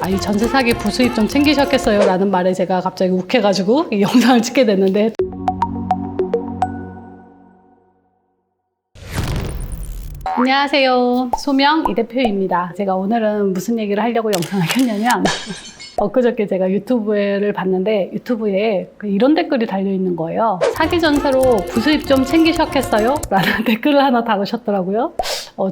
이 전세 사기 부수입 좀 챙기셨겠어요? 라는 말에 제가 갑자기 욱해가지고 이 영상을 찍게 됐는데, 안녕하세요. 소명 이 대표입니다. 제가 오늘은 무슨 얘기를 하려고 영상을 켰냐면 엊그저께 제가 유튜브를 봤는데 유튜브에 이런 댓글이 달려있는 거예요. 사기 전세로 부수입 좀 챙기셨겠어요? 라는 댓글을 하나 달으셨더라고요.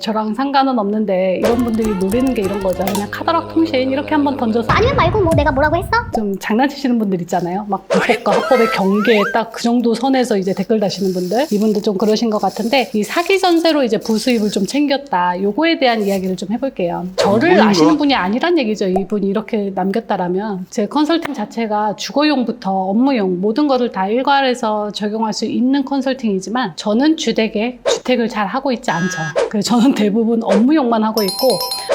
저랑 상관은 없는데 이런 분들이 노리는 게 이런 거죠. 그냥 카더락 통신 이렇게 한번 던져서 아니면 말고 뭐 내가 뭐라고 했어? 좀 장난치시는 분들 있잖아요. 막 불법과 합법의 경계에 딱 그 정도 선에서 이제 댓글 다시는 분들, 이분들 좀 그러신 것 같은데, 이 사기 전세로 이제 부수입을 좀 챙겼다, 요거에 대한 이야기를 좀 해볼게요. 저를 아시는 분이 아니란 얘기죠. 이분이 이렇게 남겼다라면. 제 컨설팅 자체가 주거용부터 업무용 모든 것을 다 일괄해서 적용할 수 있는 컨설팅이지만, 저는 주택에 주택을 잘 하고 있지 않죠. 그래서 저는 대부분 업무용만 하고 있고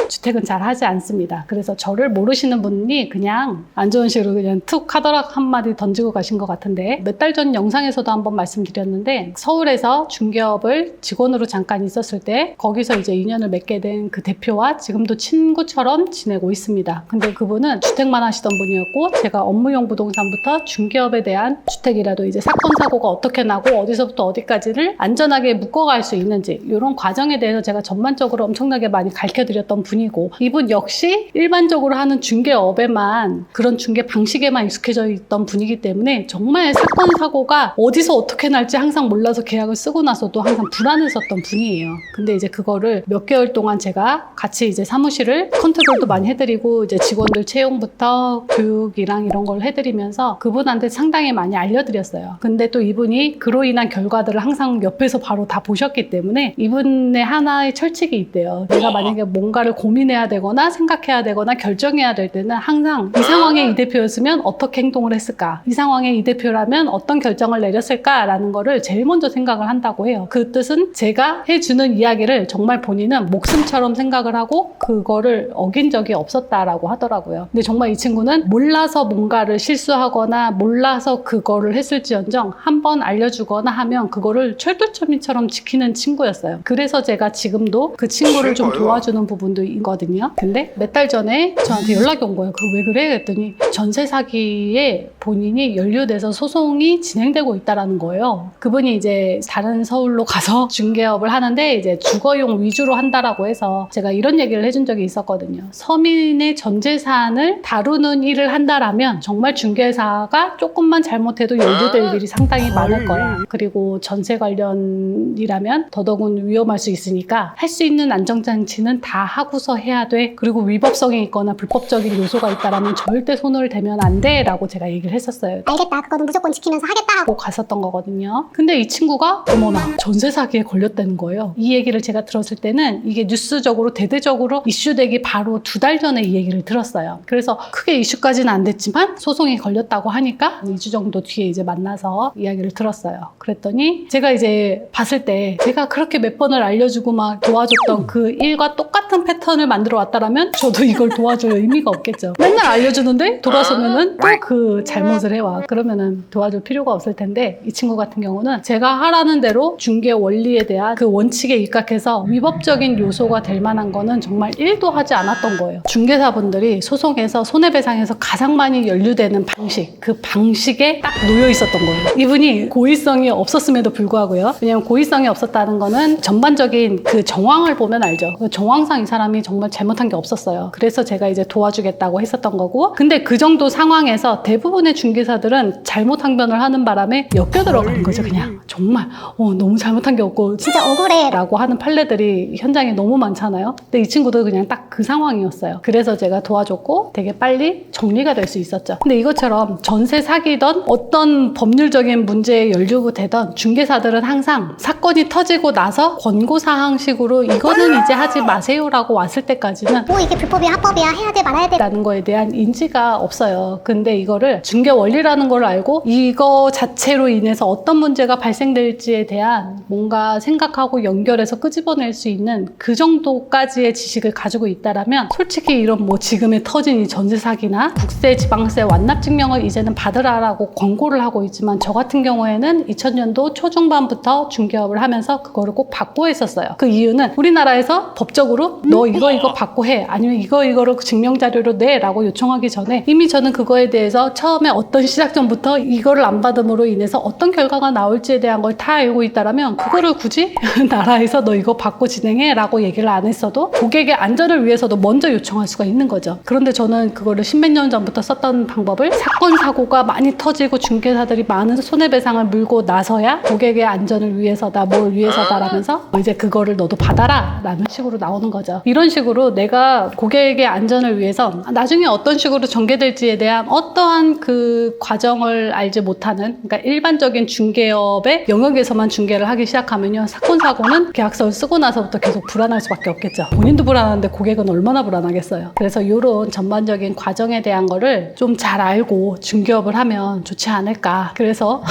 주택은 잘 하지 않습니다. 그래서 저를 모르시는 분이 그냥 안 좋은 식으로 그냥 툭 카더락 한마디 던지고 가신 것 같은데, 몇 달 전 영상에서도 한번 말씀드렸는데, 서울에서 중개업을 직원으로 잠깐 있었을 때 거기서 이제 인연을 맺게 된 그 대표와 지금도 친구처럼 지내고 있습니다. 근데 그분은 주택만 하시던 분이었고, 제가 업무용 부동산부터 중개업에 대한 주택이라도 이제 사건 사고가 어떻게 나고 어디서부터 어디까지를 안전하게 묶어갈 수 있는지, 이런 과정에 대해서 제가 전반적으로 엄청나게 많이 가르쳐드렸던 분이고, 이분 역시 일반적으로 하는 중개업에만, 그런 중개 방식에만 익숙해져 있던 분이기 때문에 정말 사건 사고가 어디서 어떻게 날지 항상 몰라서 계약을 쓰고 나서도 항상 불안했었던 분이에요. 근데 이제 그거를 몇 개월 동안 제가 같이 이제 사무실을 컨트롤도 많이 해드리고, 이제 직원들 채용부터 교육이랑 이런 걸 해드리면서 그분한테 상당히 많이 알려드렸어요. 근데 또 이분이 그로 인한 결과들을 항상 옆에서 바로 다 보셨기 때문에 이분의 하나의 철칙이 있대요. 내가 만약에 뭔가를 고민해야 되거나 생각해야 되거나 결정해야 될 때는 항상 이 상황에 이 대표였으면 어떻게 행동을 했을까, 이 상황에 이 대표라면 어떤 결정을 내렸을까라는 거를 제일 먼저 생각을 한다고 해요. 그 뜻은 제가 해주는 이야기를 정말 본인은 목숨처럼 생각을 하고 그거를 어긴 적이 없었다라고 하더라고요. 근데 정말 이 친구는 몰라서 뭔가를 실수하거나 몰라서 그거를 했을지언정 한번 알려주거나 하면 그거를 철두철미처럼 지키는 친구였어요. 그래서 제가 지금도 그 친구를 좀 도와주는 부분도 있거든요. 근데 몇 달 전에 저한테 연락이 온 거예요. 왜 그래? 그랬더니 전세 사기에 본인이 연루돼서 소송이 진행되고 있다라는 거예요. 그분이 이제 다른 서울로 가서 중개업을 하는데 이제 주거용 위주로 한다라고 해서 제가 이런 얘기를 해준 적이 있었거든요. 서민의 전 재산을 다루는 일을 한다라면 정말 중개사가 조금만 잘못해도 연루될 일이 상당히 많을 거야. 그리고 전세 관련이라면 더더군 위험할 수 있으니까 할 수 있는 안정장치는 다 하고서 해야 돼. 그리고 위법성이 있거나 불법적인 요소가 있다라면 절대 손을 대면 안 돼 라고 제가 얘기를 했었어요. 알겠다, 그거는 무조건 지키면서 하겠다 하고 갔었던 거거든요. 근데 이 친구가 어머나 전세 사기에 걸렸다는 거예요. 이 얘기를 제가 들었을 때는 이게 뉴스적으로 대대적으로 이슈되기 바로 2달 전에 이 얘기를 들었어요. 그래서 크게 이슈까지는 안 됐지만 소송이 걸렸다고 하니까 2주 정도 뒤에 이제 만나서 이야기를 들었어요. 그랬더니 제가 이제 봤을 때 제가 그렇게 몇 번을 알려주고 막 도와줬던 그 일과 똑같은 패턴을 만들어 왔다라면 저도 이걸 도와줄 의미가 없겠죠. 맨날 알려주는데 돌아서면은 또 그 잘못을 해와. 그러면은 도와줄 필요가 없을 텐데, 이 친구 같은 경우는 제가 하라는 대로 중개 원리에 대한 그 원칙에 입각해서 위법적인 요소가 될 만한 거는 정말 1도 하지 않았던 거예요. 중개사분들이 소송에서 손해배상에서 가장 많이 연루되는 방식, 그 방식에 딱 놓여 있었던 거예요. 이분이 고의성이 없었음에도 불구하고요. 왜냐면 고의성이 없었다는 거는 전반적인 그 정황을 보면 알죠. 그 정황상 이 사람이 정말 잘못한 게 없었어요. 그래서 제가 이제 도와주겠다고 했었던 거고, 근데 그 정도 상황에서 대부분의 중개사들은 잘못 항변을 하는 바람에 엮여 들어가는 거죠. 그냥 정말 너무 잘못한 게 없고 진짜 억울해 라고 하는 판례들이 현장에 너무 많잖아요. 근데 이 친구도 그냥 딱 그 상황이었어요. 그래서 제가 도와줬고 되게 빨리 정리가 될 수 있었죠. 근데 이것처럼 전세 사기든 어떤 법률적인 문제에 연루되던 중개사들은 항상 사건이 터지고 나서 권고사항식으로 이거는 이제 하지 마세요라고 왔을 때까지는 뭐 이게 불법이야 합법이야 해야 돼 말아야 돼 라는 거에 대한 인지가 없어요. 근데 이거를 중개 원리라는 걸 알고 이거 자체로 인해서 어떤 문제가 발생될지에 대한 뭔가 생각하고 연결해서 끄집어낼 수 있는 그 정도까지의 지식을 가지고 있다라면, 솔직히 이런 뭐 지금의 터진 이 전세 사기나 국세, 지방세 완납 증명을 이제는 받으라라고 권고를 하고 있지만, 저 같은 경우에는 2000년도 초중반부터 중개업을 하면서 그거를 꼭 받고 했었어요. 그 이유는 우리나라에서 법적으로 너 이거 이거 받고 해. 아니면 이거를 증명자료로 내. 라고 요청하기 전에 이미 저는 그거에 대해서 처음에 어떤 시작 전부터 이거를 안 받음으로 인해서 어떤 결과가 나올지에 대한 걸 다 알고 있다라면 그거를 굳이 나라에서 너 이거 받고 진행해. 라고 얘기를 안 했어도 고객의 안전을 위해서도 먼저 요청할 수가 있는 거죠. 그런데 저는 그거를 십몇 년 전부터 썼던 방법을 사건, 사고가 많이 터지고 중개사들이 많은 손해배상을 물고 나서야 고객의 안전을 위해서다, 뭘 위해서다라면서 이제 그거를 너도 받아라 라는 식으로 나오는 거죠. 이런 식으로 내가 고객의 안전을 위해서 나중에 어떤 식으로 전개될지에 대한 어떠한 그 과정을 알지 못하는, 그러니까 일반적인 중개업의 영역에서만 중개를 하기 시작하면요, 사건, 사고는 계약서를 쓰고 나서부터 계속 불안할 수밖에 없겠죠. 본인도 불안한데 고객은 얼마나 불안하겠어요. 그래서 이런 전반적인 과정에 대한 거를 좀 잘 알고 중개업을 하면 좋지 않을까. 그래서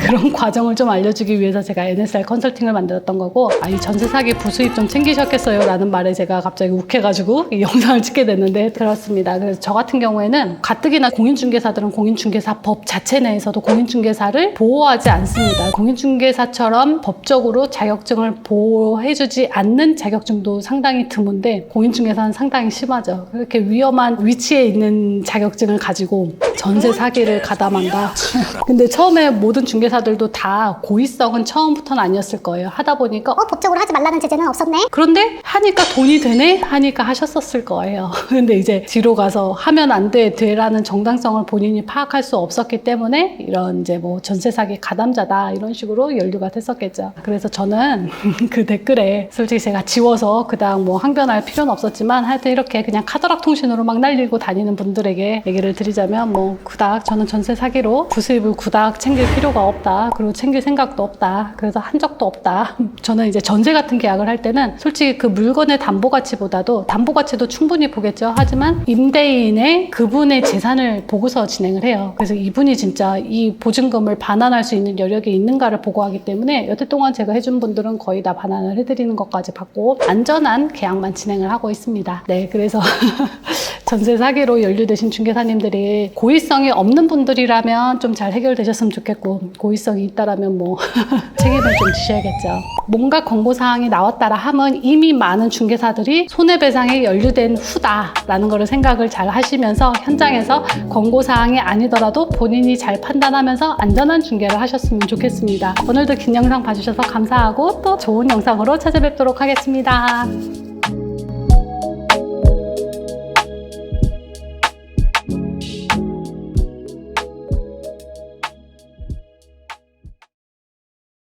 그런 과정을 좀 알려주기 위해서 제가 NSR 컨설팅을 만들었던 거고, 이 전세 사기 부수입 좀 챙기셨겠어요? 라는 말에 제가 갑자기 욱해가지고 이 영상을 찍게 됐는데, 그렇습니다. 그래서 저 같은 경우에는 가뜩이나 공인중개사들은 공인중개사법 자체 내에서도 공인중개사를 보호하지 않습니다. 공인중개사처럼 법적으로 자격증을 보호해주지 않는 자격증도 상당히 드문데 공인중개사는 상당히 심하죠. 그렇게 위험한 위치에 있는 자격증을 가지고 전세 사기를 가담한다. 근데 처음에 모든 중개사들도 다 고의성은 처음부터는 아니었을 거예요. 하다 보니까 법적으로 하지 말라는 제재는 없었네. 그런데 하니까 돈이 되네? 하니까 하셨었을 거예요. 근데 이제 뒤로 가서 하면 안 돼, 되라는 정당성을 본인이 파악할 수 없었기 때문에 이런 이제 뭐 전세 사기 가담자다 이런 식으로 연류가 됐었겠죠. 그래서 저는 그 댓글에 솔직히 제가 지워서 그다음 뭐 항변할 필요는 없었지만 하여튼 이렇게 그냥 카더락 통신으로 막 날리고 다니는 분들에게 얘기를 드리자면 뭐 그닥 저는 전세 사기로 부수입을 그닥 챙길 필요가 없다. 그리고 챙길 생각도 없다. 그래서 한 적도 없다. 저는 이제 전세 같은 계약을 할 때는 솔직히 그 물건의 담보 가치보다도 담보 가치도 충분히 보겠죠. 하지만 임대인의 그분의 재산을 보고서 진행을 해요. 그래서 이분이 진짜 이 보증금을 반환할 수 있는 여력이 있는가를 보고하기 때문에 여태 동안 제가 해준 분들은 거의 다 반환을 해드리는 것까지 받고 안전한 계약만 진행을 하고 있습니다. 네, 그래서 전세 사기로 연루되신 중개사님들이 고의성이 없는 분들이라면 좀 잘 해결되셨으면 좋겠고, 고의성이 있다라면 뭐 책임을 좀 지셔야겠죠. 뭔가 권고사항이 나왔다라 하면 이미 많은 중개사들이 손해배상에 연루된 후다라는 거를 생각을 잘 하시면서 현장에서 권고사항이 아니더라도 본인이 잘 판단하면서 안전한 중개를 하셨으면 좋겠습니다. 오늘도 긴 영상 봐주셔서 감사하고 또 좋은 영상으로 찾아뵙도록 하겠습니다.